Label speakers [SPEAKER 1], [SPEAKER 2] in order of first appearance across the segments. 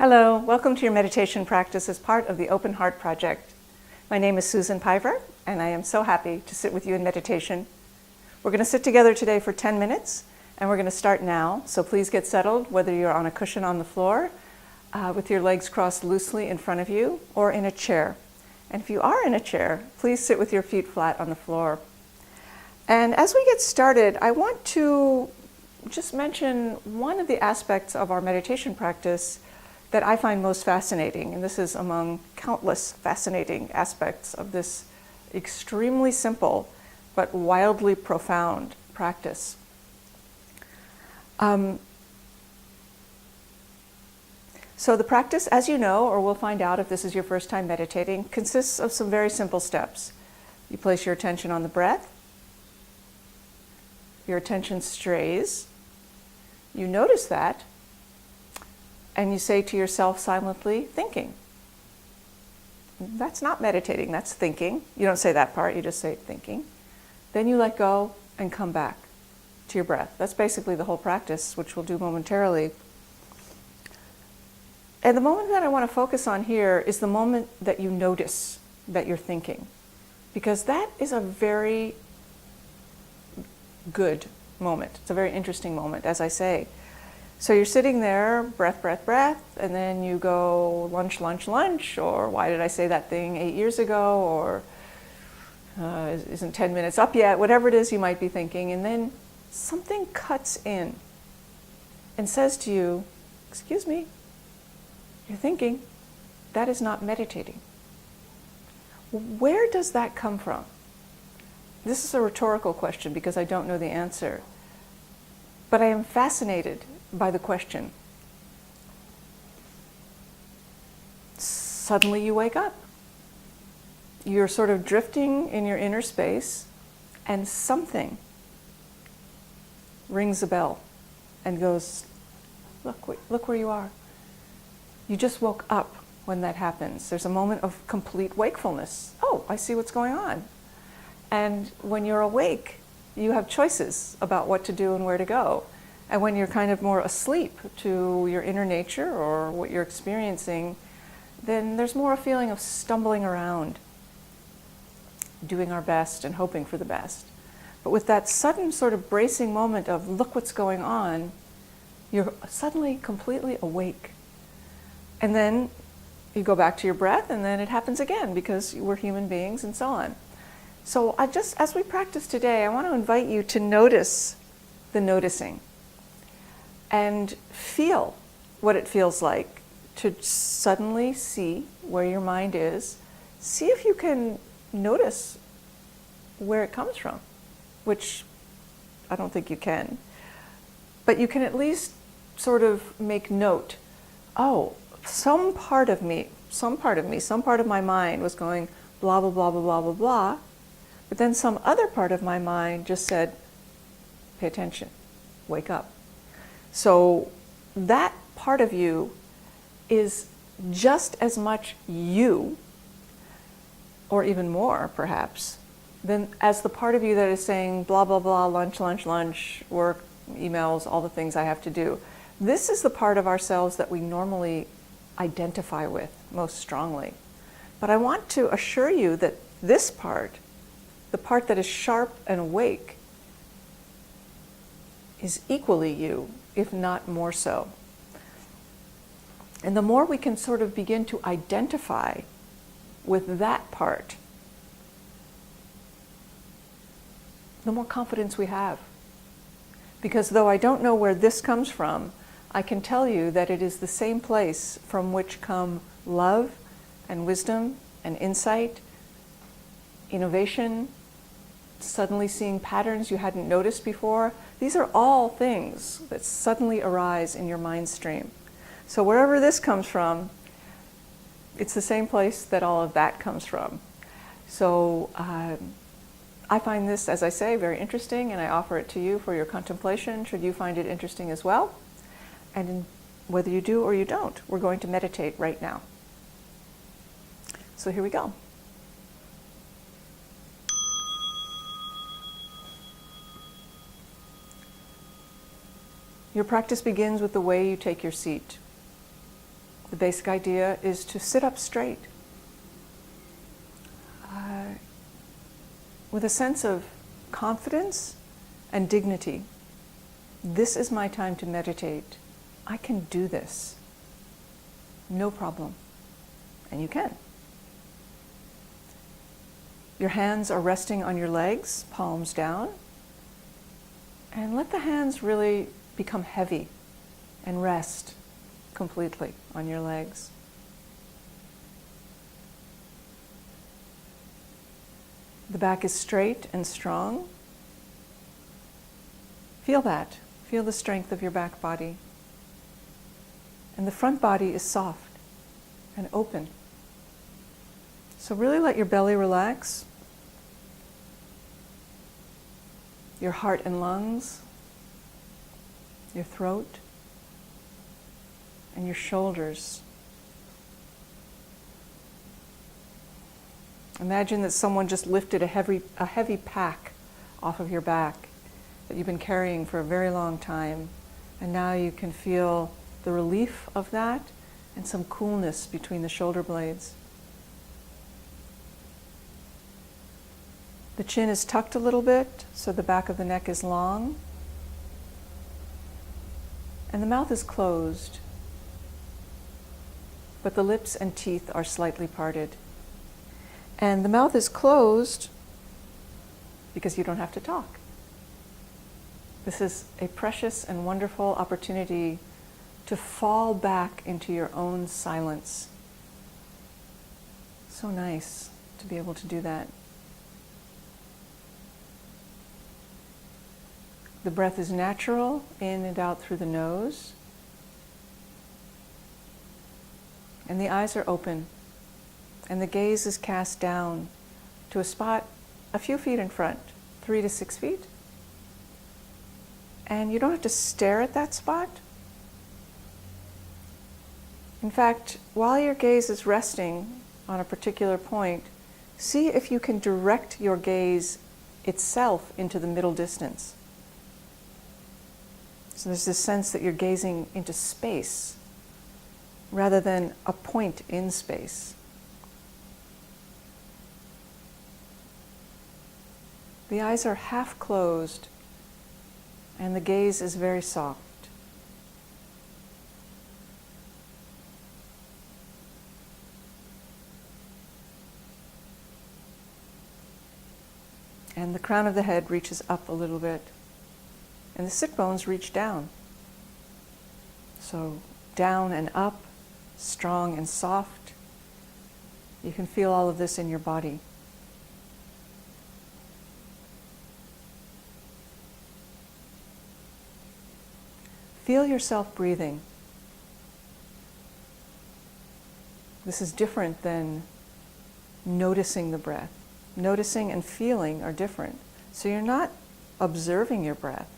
[SPEAKER 1] Hello, welcome to your meditation practice as part of the Open Heart Project. My name is Susan Piver, and I am so happy to sit with you in meditation. We're going to sit together today for 10 minutes, and we're going to start now. So please get settled, whether you're on a cushion on the floor, with your legs crossed loosely in front of you, or in a chair. And if you are in a chair, please sit with your feet flat on the floor. And as we get started, I want to just mention one of the aspects of our meditation practice that I find most fascinating, and this is among countless fascinating aspects of this extremely simple but wildly profound practice. So the practice, as you know, or we'll find out if this is your first time meditating, consists of some very simple steps. You place your attention on the breath. Your attention strays. You notice that. And you say to yourself silently, thinking. That's not meditating, that's thinking. You don't say that part, you just say thinking. Then you let go and come back to your breath. That's basically the whole practice, which we'll do momentarily. And the moment that I want to focus on here is the moment that you notice that you're thinking. Because that is a very good moment. It's a very interesting moment, as I say. So you're sitting there, breath, breath, breath, and then you go lunch, lunch, lunch, or why did I say that thing 8 years ago, or isn't 10 minutes up yet, whatever it is you might be thinking, and then something cuts in and says to you, excuse me, you're thinking, that is not meditating. Where does that come from? This is a rhetorical question because I don't know the answer, but I am fascinated by the question. Suddenly you wake up. You're sort of drifting in your inner space, and something rings a bell and goes, look where you are. You just woke up when that happens. There's a moment of complete wakefulness. Oh, I see what's going on. And when you're awake, you have choices about what to do and where to go. And when you're kind of more asleep to your inner nature or what you're experiencing, then there's more a feeling of stumbling around, doing our best and hoping for the best. But with that sudden sort of bracing moment of look what's going on, you're suddenly completely awake. And then you go back to your breath, and then it happens again because we're human beings and so on. So as we practice today, I want to invite you to notice the noticing. And feel what it feels like to suddenly see where your mind is. See if you can notice where it comes from, which I don't think you can. But you can at least sort of make note, oh, some part of my mind was going blah, blah, blah, blah, blah, blah, blah. But then some other part of my mind just said, pay attention, wake up. So that part of you is just as much you, or even more perhaps, than as the part of you that is saying blah, blah, blah, lunch, lunch, lunch, work, emails, all the things I have to do. This is the part of ourselves that we normally identify with most strongly. But I want to assure you that this part, the part that is sharp and awake, is equally you, if not more so. And the more we can sort of begin to identify with that part, the more confidence we have. Because though I don't know where this comes from, I can tell you that it is the same place from which come love and wisdom and insight, innovation, suddenly seeing patterns you hadn't noticed before. These are all things that suddenly arise in your mind stream. So wherever this comes from, it's the same place that all of that comes from. So I find this, as I say, very interesting, and I offer it to you for your contemplation, should you find it interesting as well. And whether you do or you don't, we're going to meditate right now. So here we go. Your practice begins with the way you take your seat. The basic idea is to sit up straight with a sense of confidence and dignity. This is my time to meditate. I can do this. No problem. And you can. Your hands are resting on your legs, palms down. And let the hands really become heavy and rest completely on your legs. The back is straight and strong. Feel that. Feel the strength of your back body. And the front body is soft and open. So really let your belly relax, your heart and lungs, your throat, and your shoulders. Imagine that someone just lifted a heavy pack off of your back that you've been carrying for a very long time, and now you can feel the relief of that and some coolness between the shoulder blades. The chin is tucked a little bit, so the back of the neck is long, and the mouth is closed, but the lips and teeth are slightly parted. And the mouth is closed because you don't have to talk. This is a precious and wonderful opportunity to fall back into your own silence. So nice to be able to do that. The breath is natural, in and out through the nose. And the eyes are open. And the gaze is cast down to a spot a few feet in front, 3 to 6 feet. And you don't have to stare at that spot. In fact, while your gaze is resting on a particular point, see if you can direct your gaze itself into the middle distance. So there's this sense that you're gazing into space rather than a point in space. The eyes are half closed and the gaze is very soft. And the crown of the head reaches up a little bit. And the sit bones reach down. So down and up, strong and soft. You can feel all of this in your body. Feel yourself breathing. This is different than noticing the breath. Noticing and feeling are different. So you're not observing your breath.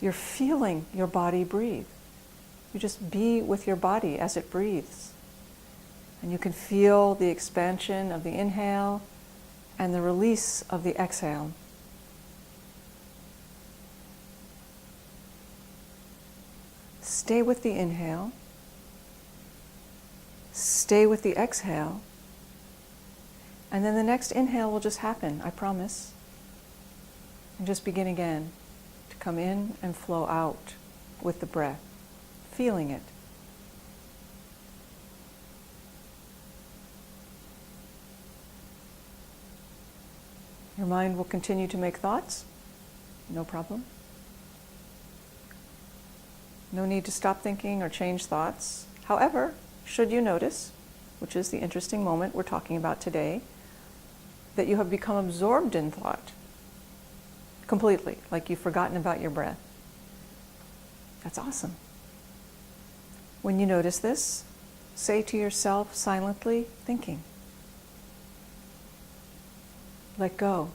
[SPEAKER 1] You're feeling your body breathe. You just be with your body as it breathes. And you can feel the expansion of the inhale and the release of the exhale. Stay with the inhale. Stay with the exhale. And then the next inhale will just happen, I promise. And just begin again to come in and flow out with the breath, feeling it. Your mind will continue to make thoughts, no problem. No need to stop thinking or change thoughts. However, should you notice, which is the interesting moment we're talking about today, that you have become absorbed in thought completely, like you've forgotten about your breath, that's awesome. When you notice this, say to yourself silently, thinking, let go,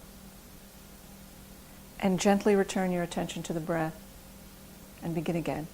[SPEAKER 1] and gently return your attention to the breath and begin again.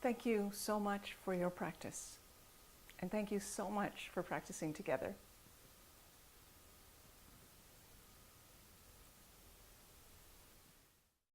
[SPEAKER 1] Thank you so much for your practice. And thank you so much for practicing together.